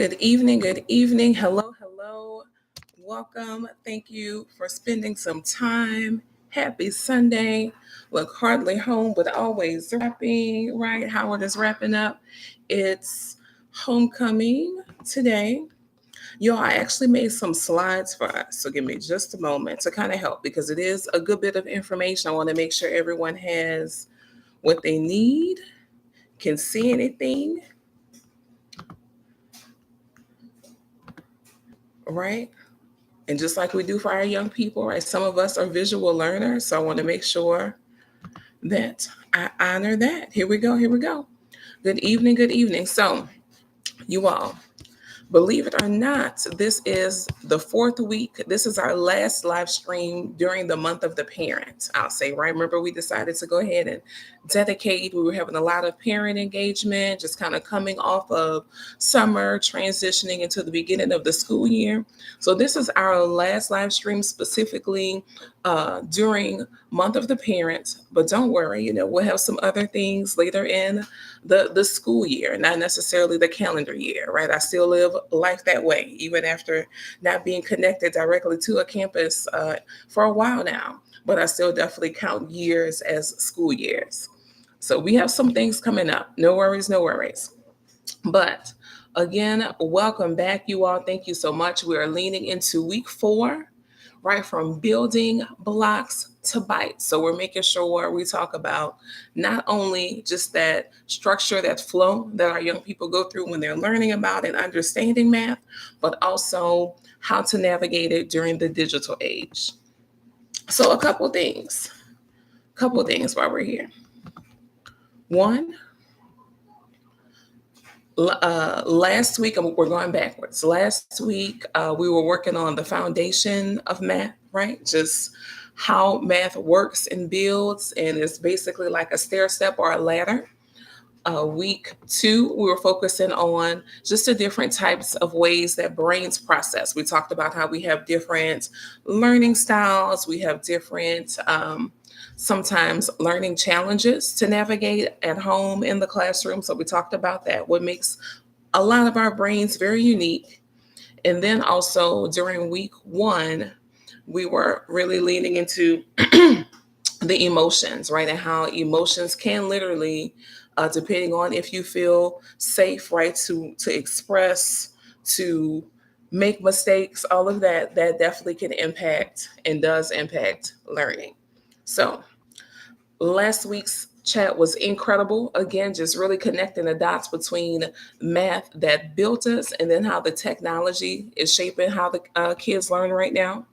Good evening. Good evening. Hello, hello. Welcome. Thank you for spending some time. Happy Sunday. Look, hardly home, but always wrapping, right? Howard is wrapping up. It's homecoming today. Yo, I actually made some slides for us. So give me just a moment to kind of help because it is a good bit of information. I want to make sure everyone has what they need, can see anything, right? And just like we do for our young people, right? Some of us are visual learners. So I want to make sure that I honor that. Here we go. Here we go. Good evening. Good evening. So, you all, believe it or not, this is the fourth week. This is our last live stream during the month of the parent, I'll say, right? Remember, we decided to go ahead and dedicate. We were having a lot of parent engagement, just kind of coming off of summer, transitioning into the beginning of the school year. So this is our last live stream specifically during month of the parent. But don't worry, we'll have some other things later in the school year, not necessarily the calendar year, right? I still live life that way, even after not being connected directly to a campus for a while now. But I still definitely count years as school years. So we have some things coming up. No worries, no worries. But again, welcome back, you all. Thank you so much. We are leaning into week 4, right, from building blocks to bytes. So we're making sure we talk about not only just that structure, that flow that our young people go through when they're learning about and understanding math, but also how to navigate it during the digital age. So a couple things while we're here. One, last week, we're going backwards. Last week, we were working on the foundation of math, right? Just how math works and builds, and it's basically like a stair step or a ladder. Week 2, we were focusing on just the different types of ways that brains process. We talked about how we have different learning styles, we have different sometimes learning challenges to navigate at home in the classroom. So we talked about that, what makes a lot of our brains very unique. And then also during week 1, we were really leaning into the emotions, right? And how emotions can literally, depending on if you feel safe, right, to express, to make mistakes, all of that definitely can impact and does impact learning. So last week's chat was incredible. Again, just really connecting the dots between math that built us and then how the technology is shaping how the kids learn right now.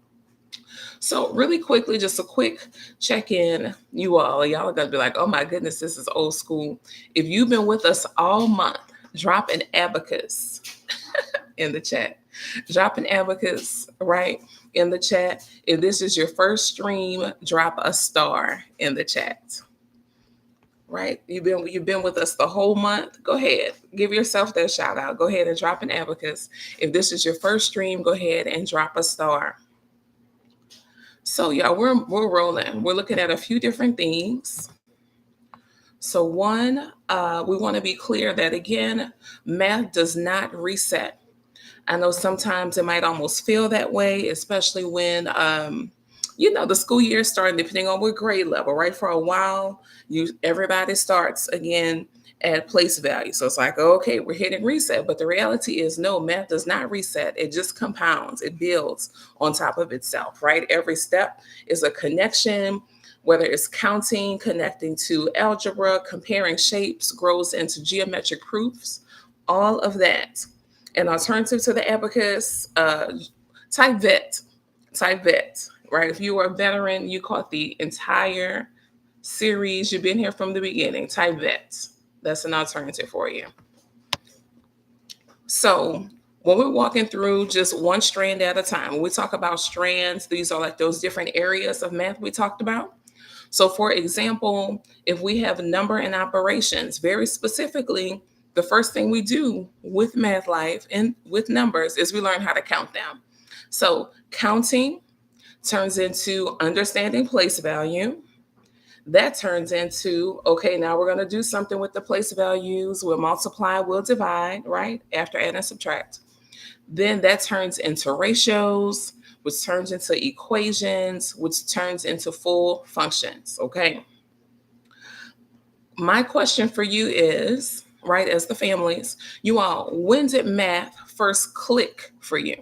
So really quickly, just a quick check-in, y'all are gonna be like, oh my goodness, this is old school. If you've been with us all month, drop an abacus in the chat. Drop an abacus, right, in the chat. If this is your first stream, drop a star in the chat. Right? You've been with us the whole month. Go ahead. Give yourself that shout out. Go ahead and drop an abacus. If this is your first stream, go ahead and drop a star. So yeah, we're rolling. We're looking at a few different things. So one, we want to be clear that again, math does not reset. I know sometimes it might almost feel that way, especially when the school year is starting, depending on what grade level, right? For a while, everybody starts again at place value. So it's like, okay, we're hitting reset. But the reality is no, math does not reset. It just compounds, it builds on top of itself, right? Every step is a connection, whether it's counting, connecting to algebra, comparing shapes, grows into geometric proofs, all of that. An alternative to the abacus, type vet, right? If you are a veteran, you caught the entire series, you've been here from the beginning, type vet. That's an alternative for you. So when we're walking through just one strand at a time, when we talk about strands, these are like those different areas of math we talked about. So for example, if we have number and operations, very specifically, the first thing we do with math life and with numbers is we learn how to count them. So counting turns into understanding place value. That turns into, okay, now we're going to do something with the place values. We'll multiply, we'll divide, right? After add and subtract. Then that turns into ratios, which turns into equations, which turns into full functions, okay? My question for you is, right, as the families, you all, when did math first click for you?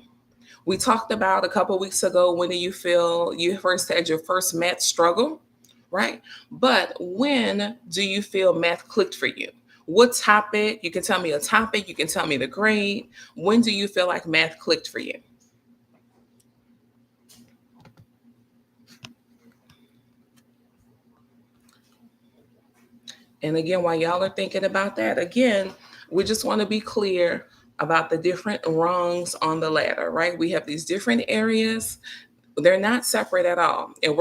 We talked about a couple weeks ago, when do you feel you first had your first math struggle, right? But when do you feel math clicked for you? What topic? You can tell me a topic, you can tell me the grade. When do you feel like math clicked for you? And again, while y'all are thinking about that, again, we just want to be clear about the different rungs on the ladder, right? We have these different areas. They're not separate at all. And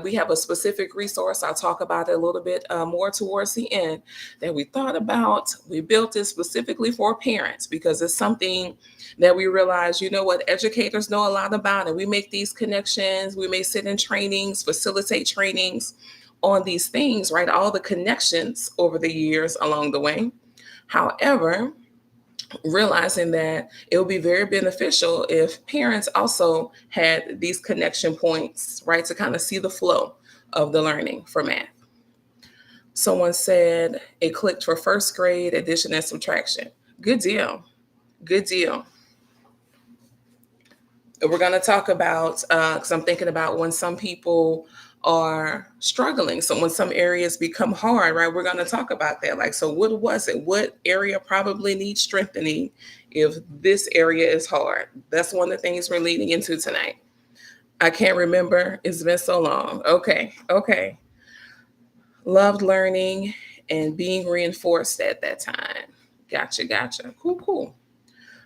we have a specific resource. I'll talk about it a little bit more towards the end that we thought about. We built it specifically for parents because it's something that we realize, you know what, educators know a lot about, and we make these connections. We may sit in trainings, facilitate trainings on these things, right? All the connections over the years along the way. However, realizing that it would be very beneficial if parents also had these connection points, right, to kind of see the flow of the learning for math. Someone said it clicked for first grade addition and subtraction. Good deal. Good deal. We're going to talk about, because I'm thinking about when some people are struggling. So when some areas become hard, right, we're going to talk about that. Like, so what was it? What area probably needs strengthening if this area is hard? That's one of the things we're leading into tonight. I can't remember. It's been so long. Okay. Okay. Loved learning and being reinforced at that time. Gotcha. Gotcha. Cool. Cool.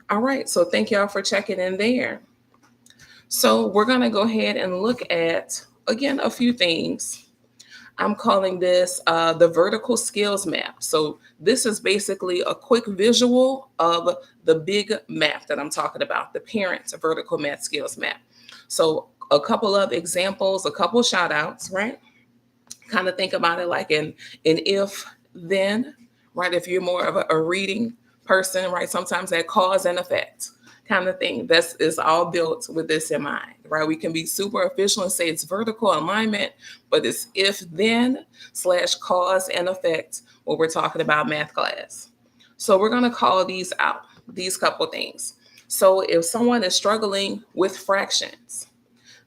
All right. So thank y'all for checking in there. So we're going to go ahead and look at, again, a few things. I'm calling this the vertical skills map. So this is basically a quick visual of the big map that I'm talking about, the parents' vertical math skills map. So a couple of examples, a couple shout outs, right? Kind of think about it like an if then, right? If you're more of a reading person, right? Sometimes that cause and effect kind of thing. That's is all built with this in mind, right? We can be super official and say it's vertical alignment, but it's if then / cause and effect when we're talking about math class. So we're going to call these out, these couple things. So if someone is struggling with fractions,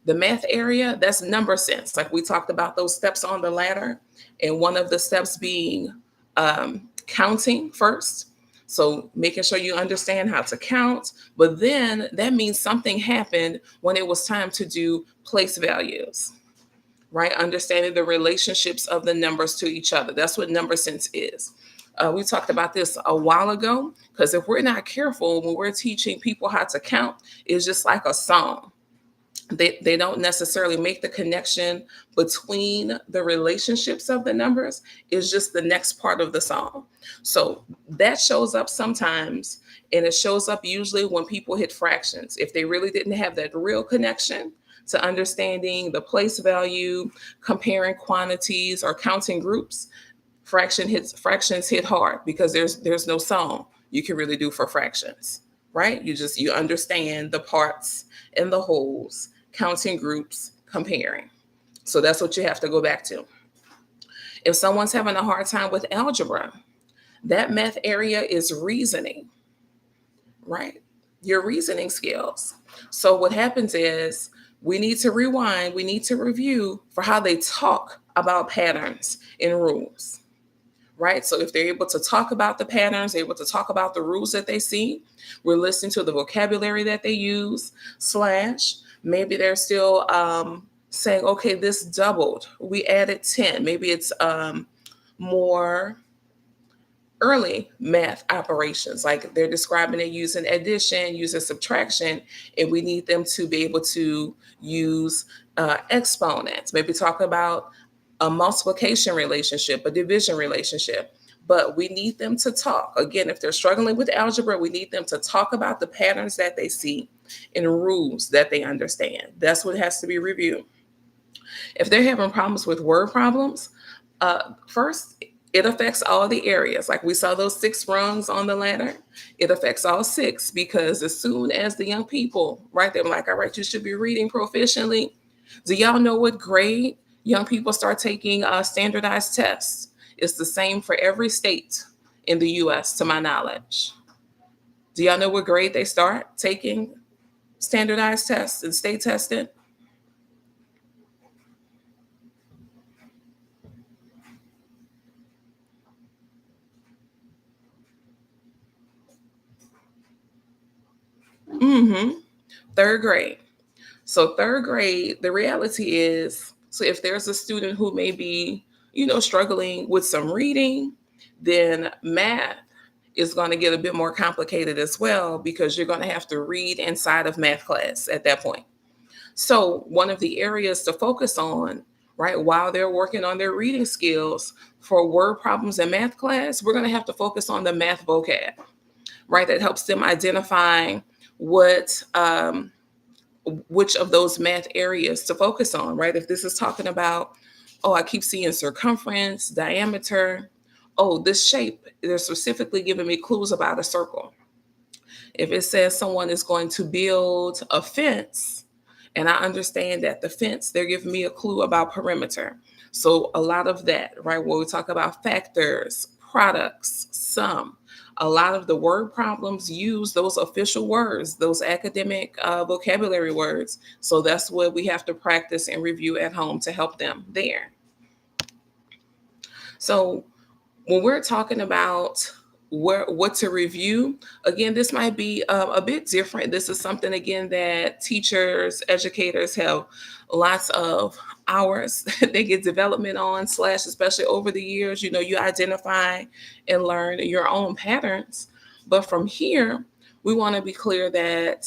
the math area, that's number sense. Like we talked about those steps on the ladder, and one of the steps being counting first. So making sure you understand how to count, but then that means something happened when it was time to do place values, right? Understanding the relationships of the numbers to each other. That's what number sense is. We talked about this a while ago, because if we're not careful when we're teaching people how to count, it's just like a song. They don't necessarily make the connection between the relationships of the numbers. Is just the next part of the song. So that shows up sometimes, and it shows up usually when people hit fractions. If they really didn't have that real connection to understanding the place value, comparing quantities, or counting groups, fractions hit hard, because there's no song you can really do for fractions, right? You understand the parts and the wholes, counting groups, comparing. So that's what you have to go back to. If someone's having a hard time with algebra, that math area is reasoning, right? Your reasoning skills. So what happens is we need to rewind, we need to review for how they talk about patterns and rules, right? So if they're able to talk about the patterns, able to talk about the rules that they see, we're listening to the vocabulary that they use, / maybe they're still saying, okay, this doubled, we added 10. Maybe it's more early math operations, like they're describing it using addition, using subtraction, and we need them to be able to use exponents, maybe talk about a multiplication relationship, a division relationship. But we need them to talk. Again, if they're struggling with algebra, we need them to talk about the patterns that they see and rules that they understand. That's what has to be reviewed. If they're having problems with word problems, First, it affects all the areas. Like we saw those 6 rungs on the ladder. It affects all 6 because as soon as the young people, right, they're like, all right, you should be reading proficiently. Do y'all know what grade young people start taking standardized tests? It's the same for every state in the US, to my knowledge. Do y'all know what grade they start taking standardized tests and state testing? Mm-hmm. 3rd grade. So 3rd grade, the reality is, so if there's a student who may be, struggling with some reading, then math is going to get a bit more complicated as well because you're going to have to read inside of math class at that point. So one of the areas to focus on, right, while they're working on their reading skills for word problems in math class, we're going to have to focus on the math vocab, right? That helps them identify what which of those math areas to focus on, right? If this is talking about, oh, I keep seeing circumference, diameter, oh, this shape, they're specifically giving me clues about a circle. If it says someone is going to build a fence, and I understand that the fence, they're giving me a clue about perimeter. So a lot of that, right, when we talk about factors, products, sum, a lot of the word problems use those official words, those academic vocabulary words. So that's what we have to practice and review at home to help them there. So when we're talking about what to review, again, this might be a bit different. This is something, again, that teachers, educators have lots of hours they get development on, slash, especially over the years, you identify and learn your own patterns. But from here, we want to be clear that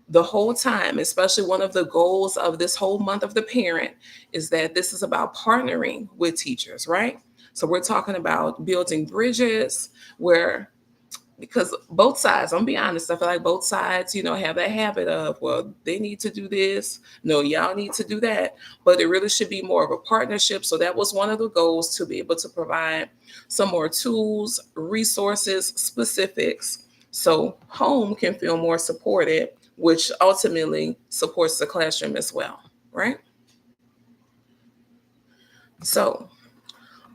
the whole time, especially one of the goals of this whole month of the parent, is that this is about partnering with teachers, right? So we're talking about building bridges where, because both sides, I'm gonna be honest, I feel like both sides, have that habit of, well, they need to do this. No, y'all need to do that. But it really should be more of a partnership. So that was one of the goals, to be able to provide some more tools, resources, specifics, so home can feel more supported, which ultimately supports the classroom as well, right? So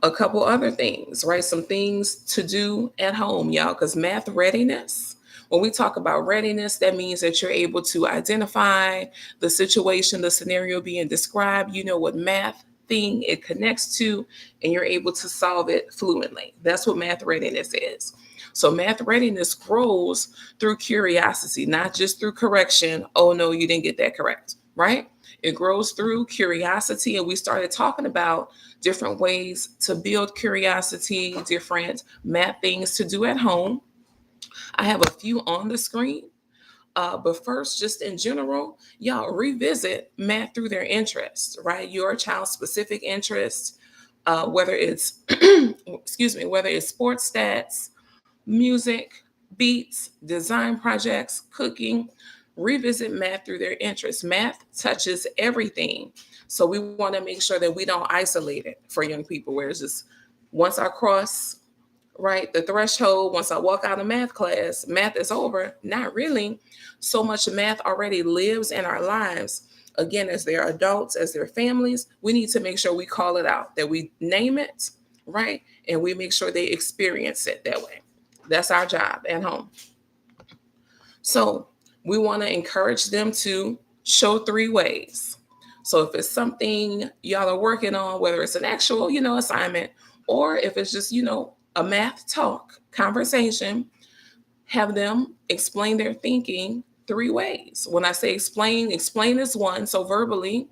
a couple other things, right? Some things to do at home, y'all, because math readiness, when we talk about readiness, that means that you're able to identify the situation, the scenario being described, you know what math thing it connects to, and you're able to solve it fluently. That's what math readiness is. So math readiness grows through curiosity, not just through correction. Oh, no, you didn't get that correct, right? It grows through curiosity. And we started talking about different ways to build curiosity, different math things to do at home. I have a few on the screen. But first, just in general, y'all revisit math through their interests, right? Your child's specific interests, whether it's, excuse me, whether it's sports stats, music, beats, design projects, cooking. Revisit math through their interests. Math touches everything. So we want to make sure that we don't isolate it for young people, where it's just once I cross, right, the threshold, once I walk out of math class, math is over. Not really. So much math already lives in our lives. Again, as they're adults, as their families, we need to make sure we call it out, that we name it, right? And we make sure they experience it that way. That's our job at home. So we want to encourage them to show 3 ways. So if it's something y'all are working on, whether it's an actual, assignment, or if it's just, a math talk conversation, have them explain their thinking 3 ways. When I say explain, explain is 1, so verbally.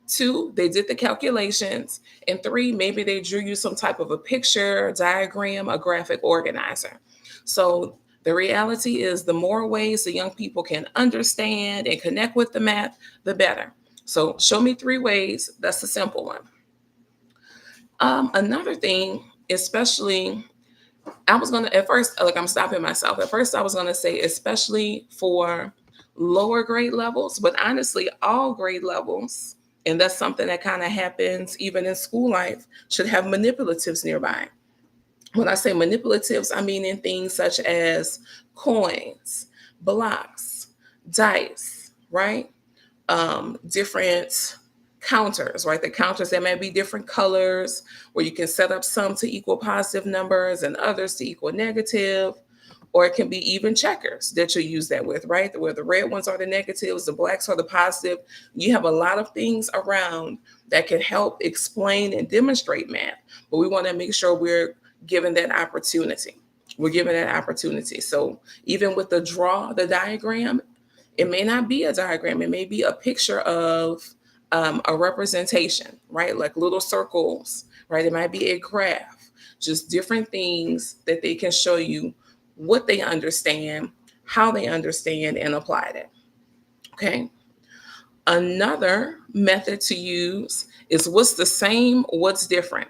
2, they did the calculations. And 3, maybe they drew you some type of a picture, diagram, a graphic organizer. So the reality is, the more ways the young people can understand and connect with the math, the better. So show me 3 ways. That's a simple one. Another thing, especially, I was going to, at first, like, I'm stopping myself. At first, I was going to say, especially for lower grade levels, but honestly, all grade levels, And that's something that kind of happens even in school life, should have manipulatives nearby. When I say manipulatives, I mean in things such as coins, blocks, dice, right? Different counters, right? The counters that may be different colors, where you can set up some to equal positive numbers and others to equal negative. Or it can be even checkers that you use that with, right? Where the red ones are the negatives, the blacks are the positive. You have a lot of things around that can help explain and demonstrate math, but we want to make sure we're given that opportunity. We're given that opportunity. So even with the draw, the diagram, it may not be a diagram. It may be a picture of a representation, right? Like little circles, right? It might be a graph, just different things that they can show you what they understand, how they understand, and apply it. Okay. Another method to use is what's the same, what's different.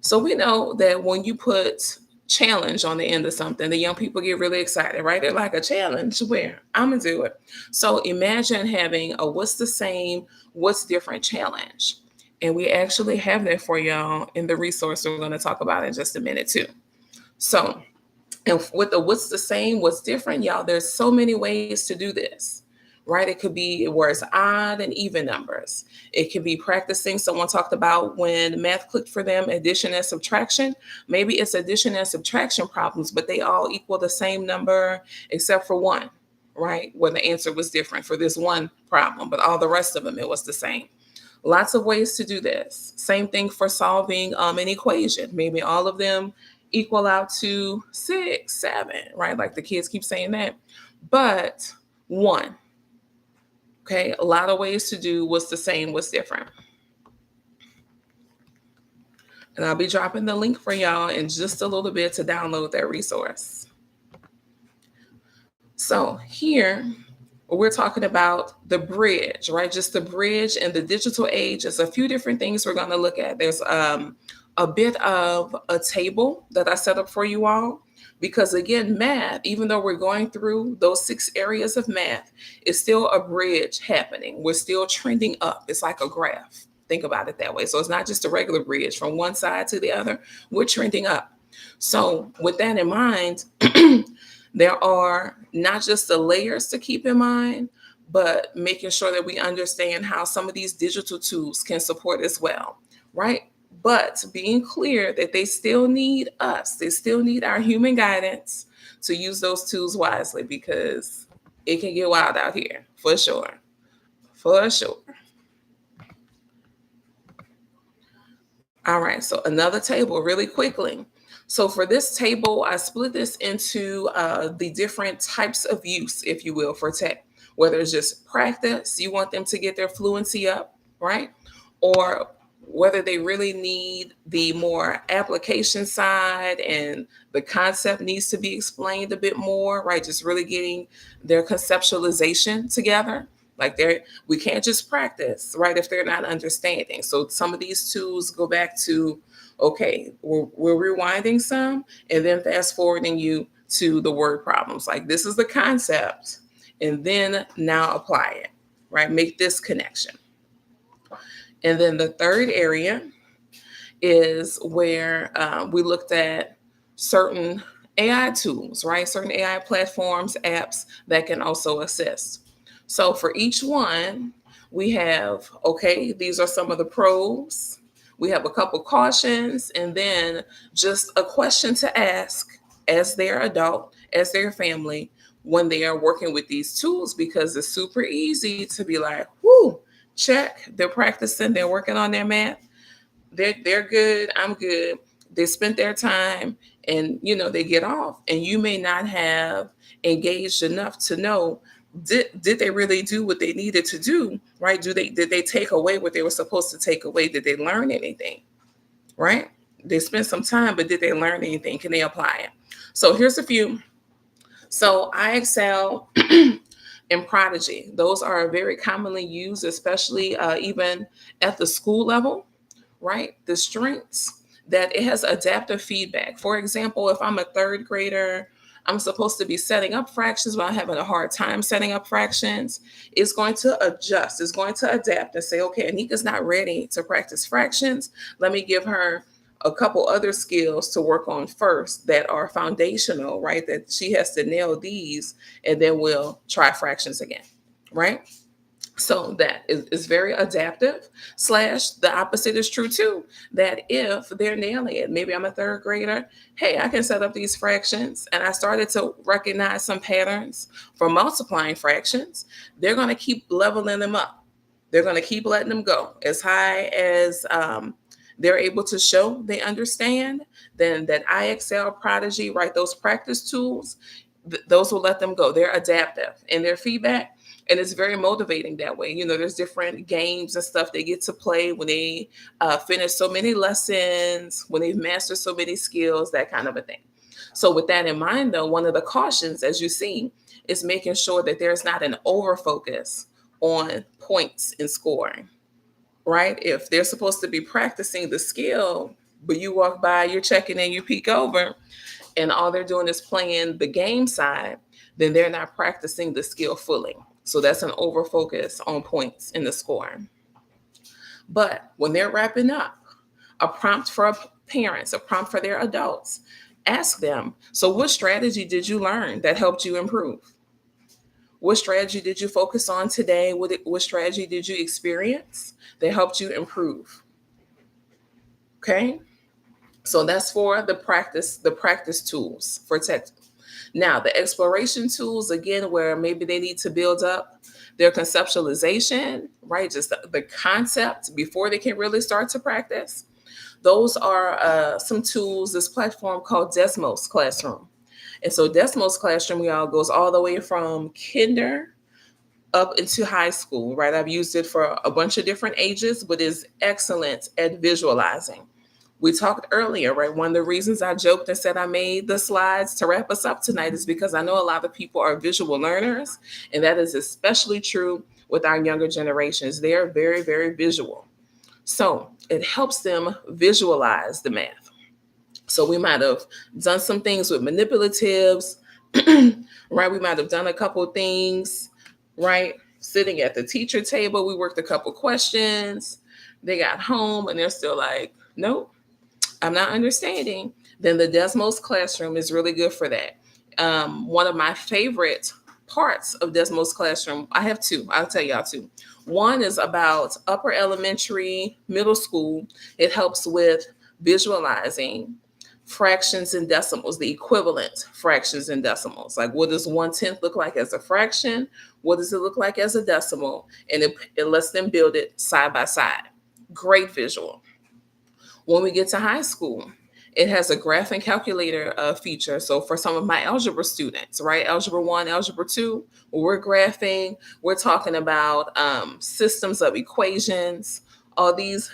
So we know that when you put challenge on the end of something, the young people get really excited, right? They're like, a challenge where? I'm gonna do it. So imagine having a what's the same, what's different challenge. And we actually have that for y'all in the resource we're going to talk about in just a minute too. So, and with the what's the same, what's different, y'all, there's so many ways to do this, right? It could be where it's odd and even numbers. It could be practicing. Someone talked about when math clicked for them, addition and subtraction. Maybe it's addition and subtraction problems, but they all equal the same number except for one, right? Where the answer was different for this one problem, but all the rest of them, it was the same. Lots of ways to do this. Same thing for solving an equation. Maybe all of them equal out to 6, 7, right? Like the kids keep saying that. But one, okay, a lot of ways to do what's the same, what's different. And I'll be dropping the link for y'all in just a little bit to download that resource. So here, we're talking about the bridge, right? Just the bridge and the digital age. There's a few different things we're going to look at. There's a bit of a table that I set up for you all, because again, math, even though we're going through those 6 areas of math, it's still a bridge happening. We're still trending up. It's like a graph. Think about it that way. So it's not just a regular bridge from one side to the other. We're trending up. So with that in mind, there are not just the layers to keep in mind, but making sure that we understand how some of these digital tools can support as well, right? But being clear that they still need us, they still need our human guidance to use those tools wisely, because it can get wild out here, for sure. For sure. All right, so another table really quickly. So for this table, I split this into the different types of use, if you will, for tech. Whether it's just practice, you want them to get their fluency up, right? Or whether they really need the more application side and the concept needs to be explained a bit more, right? Just really getting their conceptualization together. Like we can't just practice, right, if they're not understanding. So some of these tools go back to, okay, we're rewinding some and then fast forwarding you to the word problems. Like, this is the concept, and then now apply it, right? Make this connection. And then the third area is where we looked at certain AI tools, right? Certain AI platforms, apps that can also assist. So for each one, we have, okay, these are some of the pros. We have a couple cautions, and then just a question to ask as their adult, as their family, when they are working with these tools, because it's super easy to be like, whoo, check, they're practicing, they're working on their math. They're good, I'm good. They spent their time, and they get off, and you may not have engaged enough to know, did they really do what they needed to do, right? Did they take away what they were supposed to take away? Did they learn anything, right? They spent some time, but did they learn anything? Can they apply it? So here's a few. So IXL and Prodigy, those are very commonly used, especially even at the school level, right? The strengths, that it has adaptive feedback. For example, if I'm a third grader, I'm supposed to be setting up fractions, but I'm having a hard time setting up fractions. It's going to adjust, it's going to adapt and say, okay, Anika's not ready to practice fractions. Let me give her a couple other skills to work on first that are foundational, right? That she has to nail these, and then we'll try fractions again, right? So that is very adaptive. Slash, the opposite is true too. That if they're nailing it, maybe I'm a third grader, hey, I can set up these fractions, and I started to recognize some patterns for multiplying fractions. They're going to keep leveling them up. They're going to keep letting them go as high as they're able to show they understand. Then that IXL Prodigy, right? Those practice tools, those will let them go. They're adaptive in their feedback, and it's very motivating that way. There's different games and stuff they get to play when they finish so many lessons, when they've mastered so many skills, that kind of a thing. So with that in mind, though, one of the cautions, as you see, is making sure that there's not an over focus on points in scoring, right? If they're supposed to be practicing the skill, but you walk by, you're checking in, you peek over, and all they're doing is playing the game side, then they're not practicing the skill fully. So that's an over focus on points in the score. But when they're wrapping up, a prompt for parents, a prompt for their adults, ask them, so what strategy did you learn that helped you improve? What strategy did you focus on today? What strategy did you experience that helped you improve? Okay. So that's for the practice tools for tech. Now, the exploration tools, again, where maybe they need to build up their conceptualization, right? Just the concept before they can really start to practice. Those are some tools, this platform called Desmos Classroom. And so Desmos Classroom, y'all, goes all the way from kinder up into high school, right? I've used it for a bunch of different ages, but is excellent at visualizing. We talked earlier, right? One of the reasons I joked and said I made the slides to wrap us up tonight is because I know a lot of people are visual learners, and that is especially true with our younger generations. They are very, very visual. So it helps them visualize the math. So we might have done some things with manipulatives, right? We might have done a couple of things, right? Sitting at the teacher table, we worked a couple questions. They got home and they're still like, nope, I'm not understanding. Then the Desmos Classroom is really good for that. One of my favorite parts of Desmos Classroom, I have two. I'll tell y'all two. One is about upper elementary, middle school. It helps with visualizing fractions and decimals, the equivalent fractions and decimals. Like, what does 1/10 look like as a fraction? What does it look like as a decimal? And it lets them build it side by side. Great visual. When we get to high school, it has a graphing calculator feature. So for some of my algebra students, right, algebra 1, algebra 2, we're graphing, we're talking about systems of equations, all these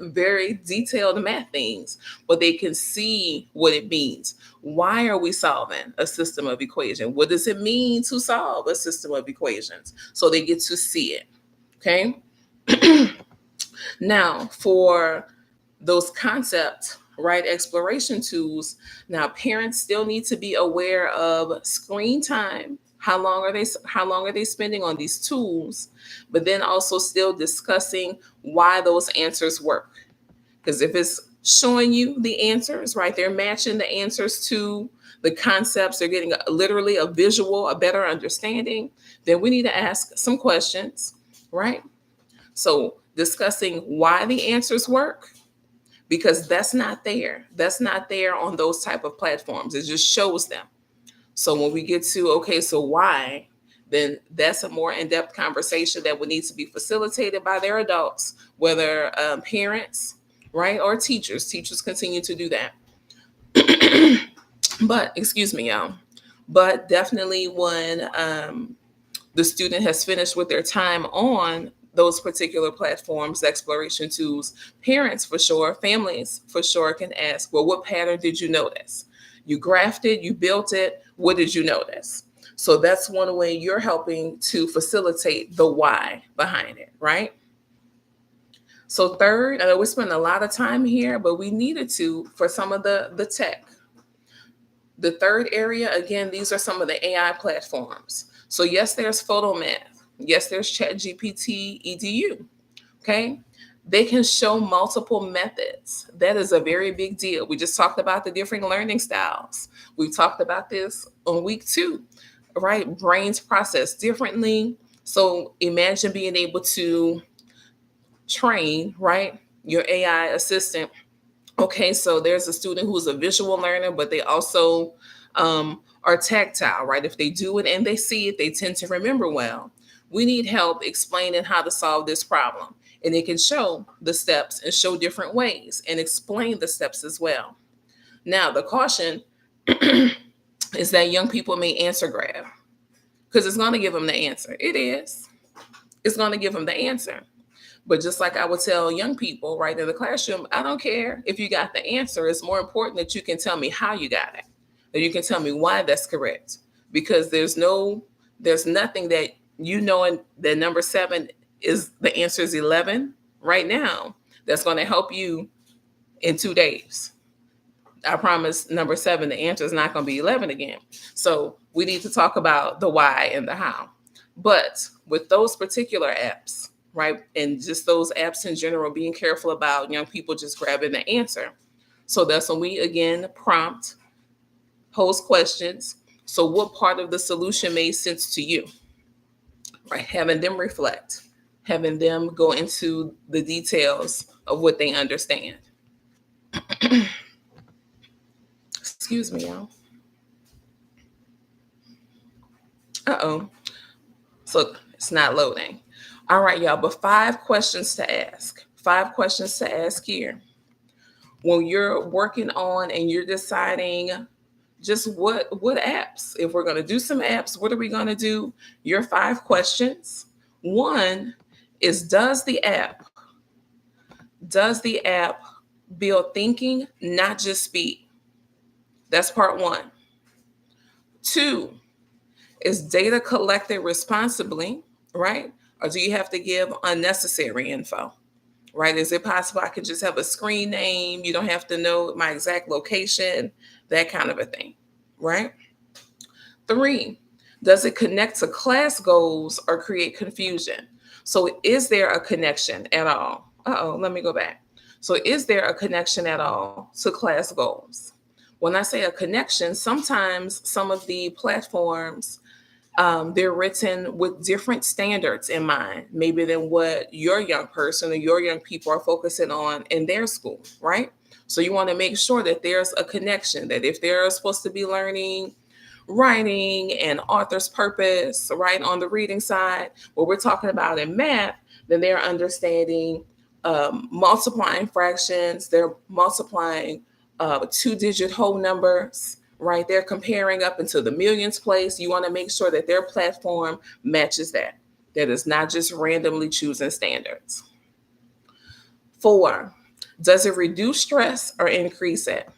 very detailed math things, but they can see what it means. Why are we solving a system of equation? What does it mean to solve a system of equations? So they get to see it. Okay. Now, for those concept, right, exploration tools, now parents still need to be aware of screen time. How long are they spending on these tools? But then also still discussing why those answers work. Because if it's showing you the answers, right, they're matching the answers to the concepts, they're getting literally a visual, a better understanding, then we need to ask some questions, right? So discussing why the answers work, because that's not there. That's not there on those type of platforms. It just shows them. So when we get to, okay, so why, then that's a more in-depth conversation that would need to be facilitated by their adults, whether parents, right, or teachers. Teachers continue to do that. But, excuse me, y'all. But definitely when the student has finished with their time on those particular platforms, exploration tools, parents for sure, families for sure can ask, well, what pattern did you notice? You graphed it, you built it, what did you notice? So that's one way you're helping to facilitate the why behind it, right? So third, I know we spent a lot of time here, but we needed to for some of the tech. The third area, again, these are some of the AI platforms. So yes, there's Photomath. Yes, there's ChatGPT Edu. Okay. They can show multiple methods. That is a very big deal. We just talked about the different learning styles. We talked about this on week 2, right? Brains process differently. So imagine being able to train, right, your AI assistant. Okay, so there's a student who's a visual learner, but they also are tactile, right? If they do it and they see it, they tend to remember well. We need help explaining how to solve this problem. And it can show the steps and show different ways and explain the steps as well. Now, the caution is that young people may answer grab because it's going to give them the answer. It is. It's going to give them the answer. But just like I would tell young people right in the classroom, I don't care if you got the answer. It's more important that you can tell me how you got it, that you can tell me why that's correct. Because there's nothing that that number 7 is the answer is 11 right now that's going to help you in 2 days. I promise number 7, the answer is not going to be 11 again. So we need to talk about the why and the how. But with those particular apps, right, and just those apps in general, being careful about young people just grabbing the answer. So that's when we again prompt, pose questions. So what part of the solution made sense to you? Right, having them reflect, having them go into the details of what they understand. Excuse me, y'all. Uh-oh. So it's not loading. All right, y'all, but 5 questions to ask. 5 questions to ask here. When you're working on and you're deciding just what apps, if we're going to do some apps, what are we going to do? Your 5 questions. 1 is does the app build thinking, not just speed? That's part 1. 2, is data collected responsibly, right? Or do you have to give unnecessary info, right? Is it possible I could just have a screen name? You don't have to know my exact location, that kind of a thing, right? 3, does it connect to class goals or create confusion? So is there a connection at all? Let me go back. So is there a connection at all to class goals? When I say a connection, sometimes some of the platforms, they're written with different standards in mind, maybe than what your young person or your young people are focusing on in their school, right? So you want to make sure that there's a connection, that if they're supposed to be learning writing and author's purpose, right, on the reading side, what we're talking about in math, then they're understanding multiplying fractions, they're multiplying 2-digit whole numbers, right? They're comparing up into the millions place. You want to make sure that their platform matches that is not just randomly choosing standards. 4, does it reduce stress or increase it?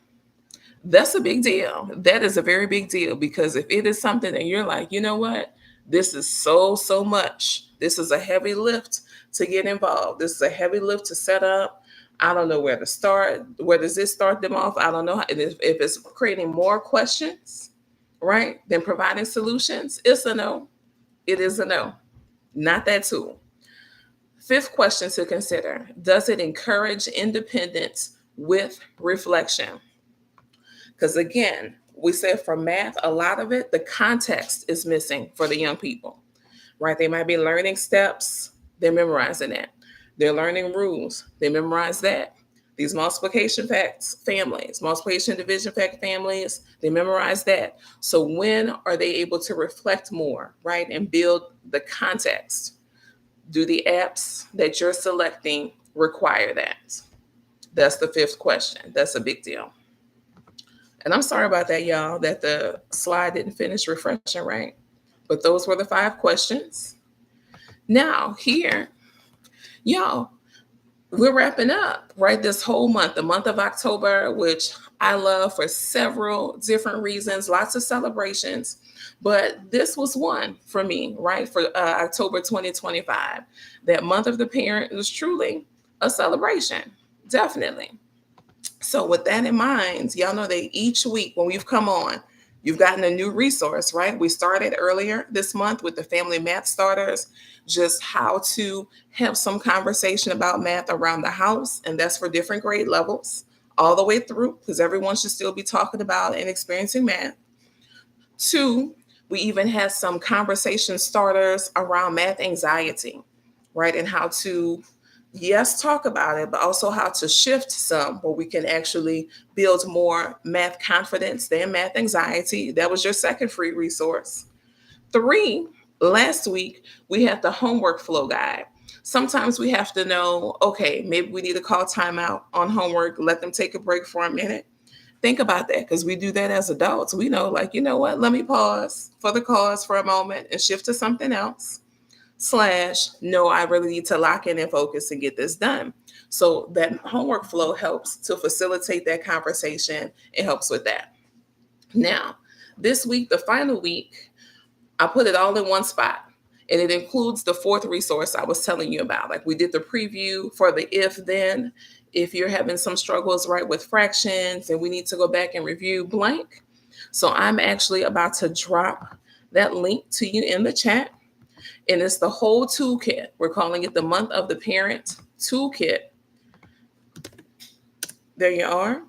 That's a big deal. That is a very big deal, because if it is something that you're like, you know what, this is so much. This is a heavy lift to get involved. This is a heavy lift to set up. I don't know where to start. Where does this start them off? I don't know. If it's creating more questions, right, than providing solutions, it's a no. It is a no. Not that tool. 5th question to consider, does it encourage independence with reflection? Because again, we said for math, a lot of it, the context is missing for the young people, right? They might be learning steps, they're memorizing that. They're learning rules, they memorize that. These multiplication facts families, multiplication division fact families, they memorize that. So when are they able to reflect more, right, and build the context? Do the apps that you're selecting require that? That's the 5th question. That's a big deal. And I'm sorry about that, y'all, that the slide didn't finish refreshing, right? But those were the 5 questions. Now, here, y'all, we're wrapping up, right? This whole month, the month of October, which I love for several different reasons, lots of celebrations. But this was one for me, right? For October 2025. That month of the parent was truly a celebration, definitely. So with that in mind, y'all know that each week when we've come on, You've gotten a new resource, right? We started earlier this month with the family math starters, just how to have some conversation about math around the house. And that's for different grade levels all the way through, because everyone should still be talking about and experiencing math. Two, we even had some conversation starters around math anxiety, right? And how to, yes, talk about it, but also how to shift some where we can actually build more math confidence than math anxiety. That was your second free resource. Three, last week, we had the homework flow guide. Sometimes we have to know, okay, maybe we need to call timeout on homework, let them take a break for a minute. Think about that, because we do that as adults. We know, like, you know what, let me pause for the cause for a moment and shift to something else. Slash, no, I really need to lock in and focus and get this done. So that homework flow helps to facilitate that conversation. It helps with that. Now, this week, the final week, I put it all in one spot. And it includes the fourth resource I was telling you about. Like, we did the preview for the if then. If you're having some struggles, right, with fractions and we need to go back and review blank. So I'm actually about to drop that link to you in the chat. And it's the whole toolkit. We're calling it the Month of the Parent Toolkit. There you are.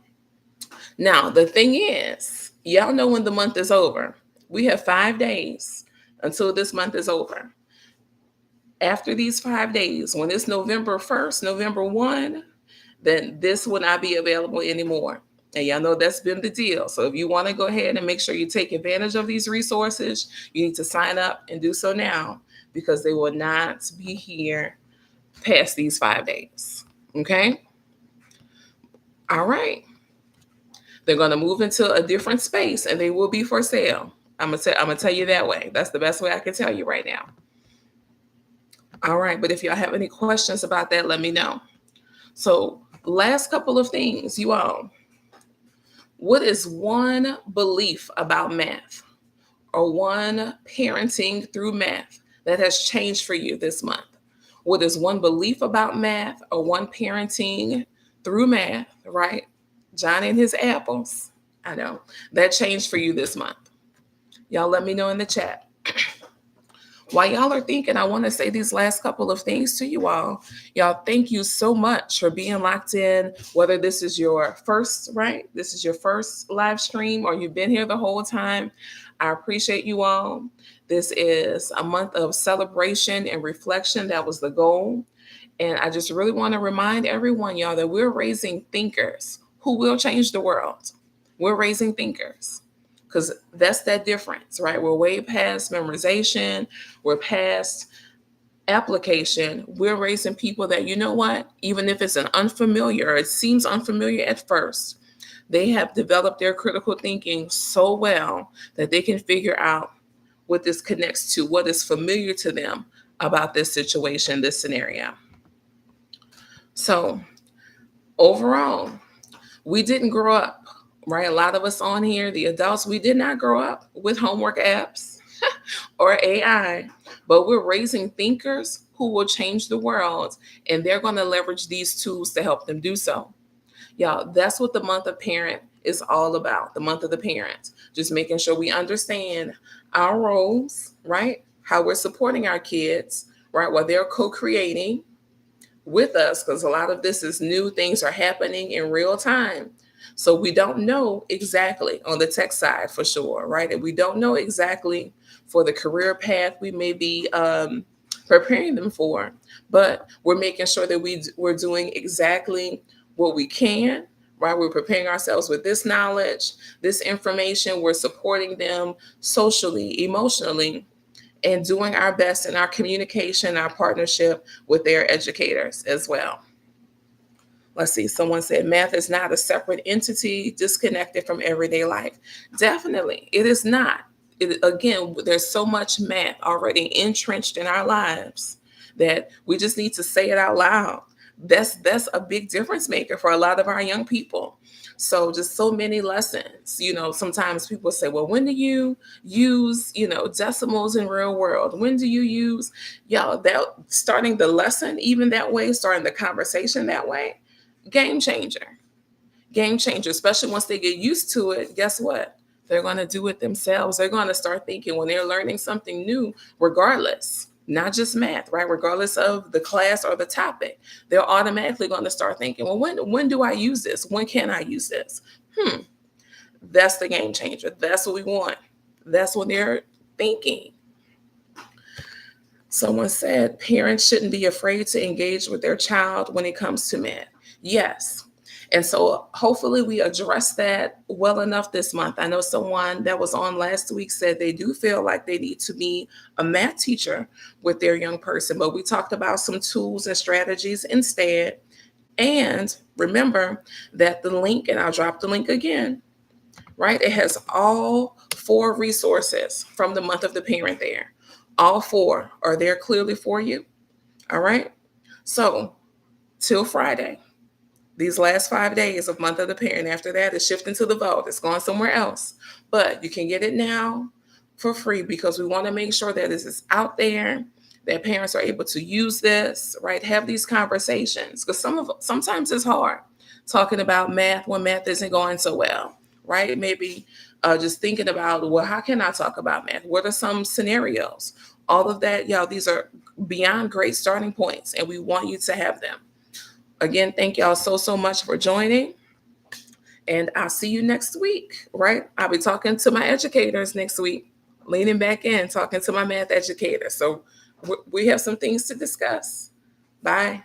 Now, the thing is, y'all know when the month is over. We have 5 days until this month is over. After these 5 days, when it's November 1st, November 1, then this will not be available anymore. And y'all know that's been the deal. So if you want to go ahead and make sure you take advantage of these resources, you need to sign up and do so now, because they will not be here past these 5 days. Okay? All right. They're going to move into a different space and they will be for sale. I'm gonna tell you that way. That's the best way I can tell you right now. All right, but if y'all have any questions about that, let me know. So, last couple of things, you all. What is one belief about math or one parenting through math that has changed for you this month? What is one belief about math or one parenting through math, right? Johnny and his apples. I know. That changed for you this month. Y'all let me know in the chat. While y'all are thinking, I want to say these last couple of things to you all. Y'all, thank you so much for being locked in, whether this is your first, right? This is your first live stream or you've been here the whole time. I appreciate you all. This is a month of celebration and reflection. That was the goal. And I just really want to remind everyone, y'all, that we're raising thinkers who will change the world. We're raising thinkers. Because that's that difference, right? We're way past memorization. We're past application. We're raising people that, you know what, even if it's an unfamiliar, it seems unfamiliar at first, they have developed their critical thinking so well that they can figure out what this connects to, what is familiar to them about this situation, this scenario. So overall, we didn't grow up, right? A lot of us on here, the adults, we did not grow up with homework apps or AI, but we're raising thinkers who will change the world, and they're going to leverage these tools to help them do so. Y'all, that's what the month of parent is all about, the month of the parent. Just making sure we understand our roles, right? How we're supporting our kids, right? While they're co-creating with us, because a lot of this is new, things are happening in real time. So we don't know exactly on the tech side for sure, right? And we don't know exactly for the career path we may be preparing them for, but we're making sure that we're doing exactly what we can, right? We're preparing ourselves with this knowledge, this information. We're supporting them socially, emotionally, and doing our best in our communication, our partnership with their educators as well. Let's see, someone said math is not a separate entity disconnected from everyday life. Definitely, it is not. Again, there's so much math already entrenched in our lives that we just need to say it out loud. That's a big difference maker for a lot of our young people. So just so many lessons. Sometimes people say, well, when do you use, decimals in real world? When do you use, that starting the lesson even that way, starting the conversation that way? Game changer, especially once they get used to it. Guess what? They're going to do it themselves. They're going to start thinking when they're learning something new, regardless, not just math, right? Regardless of the class or the topic, they're automatically going to start thinking, well, when do I use this? When can I use this? That's the game changer. That's what we want. That's what they're thinking. Someone said parents shouldn't be afraid to engage with their child when it comes to math. Yes. And so hopefully we address that well enough this month. I know someone that was on last week said they do feel like they need to be a math teacher with their young person, but we talked about some tools and strategies instead. And remember that the link, and I'll drop the link again, right? It has all 4 resources from the month of the parent there. All 4 are there clearly for you. All right. So till Friday, these last 5 days of month of the parent, after that, it's shifting to the vote. It's going somewhere else. But you can get it now for free because we want to make sure that this is out there, that parents are able to use this, right? Have these conversations. Because sometimes it's hard talking about math when math isn't going so well, right? Maybe just thinking about, well, how can I talk about math? What are some scenarios? All of that, y'all, these are beyond great starting points, and we want you to have them. Again, thank y'all so much for joining. And I'll see you next week, right? I'll be talking to my educators next week, leaning back in, talking to my math educators. So we have some things to discuss. Bye.